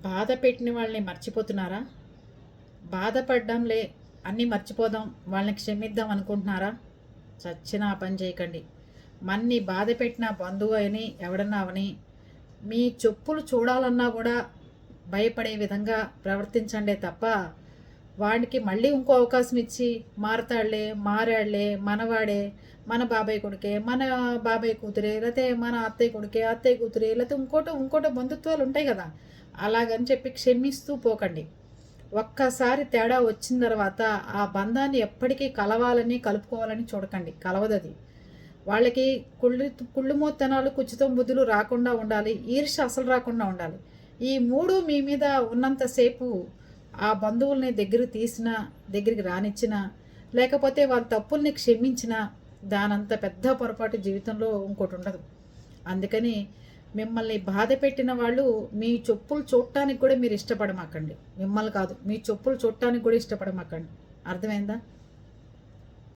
బాధ పెట్టిన వాళ్ళని మర్చిపోతున్నారా? బాధపడ్డంలే అన్నీ మర్చిపోదాం, వాళ్ళని క్షమిద్దాం అనుకుంటున్నారా? చచ్చినా ఆ పని చేయకండి. మన్ని బాధ పెట్టిన బంధువు అని ఎవడన్నా అవని మీ చెప్పులు చూడాలన్నా కూడా భయపడే విధంగా ప్రవర్తించండే తప్ప వాడికి మళ్ళీ ఇంకో అవకాశం ఇచ్చి మారతాడులే, మారాడులే, మనవాడే, మన బాబాయ్ కొడుకే, మన బాబాయ్ కూతురే, లేకపోతే మన అత్తయ్య కొడుకే, అత్తయ్య కూతురే, లేకపోతే ఇంకోటో బంధుత్వాలు ఉంటాయి కదా, అలాగని చెప్పి క్షమిస్తూ పోకండి. ఒక్కసారి తేడా వచ్చిన తర్వాత ఆ బంధాన్ని ఎప్పటికీ కలవాలని కలుపుకోవాలని చూడకండి, కలవదది. వాళ్ళకి కుళ్ళుమోత్తనాలు కుచితం బుద్ధులు రాకుండా ఉండాలి, ఈర్ష్య అసలు రాకుండా ఉండాలి. ఈ మూడు మీ మీద ఉన్నంతసేపు ఆ బంధువుల్ని దగ్గరికి రానిచ్చినా, లేకపోతే వాళ్ళ తప్పుల్ని క్షమించినా దానంత పెద్ద పొరపాటు జీవితంలో ఇంకోటి ఉండదు. అందుకని మిమ్మల్ని బాధ పెట్టిన వాళ్ళు మీ చెప్పులు చూడటానికి కూడా మీరు ఇష్టపడమాకండి. మిమ్మల్ని కాదు, మీ చెప్పులు చూడటానికి కూడా ఇష్టపడమాకండి. అర్థమైందా?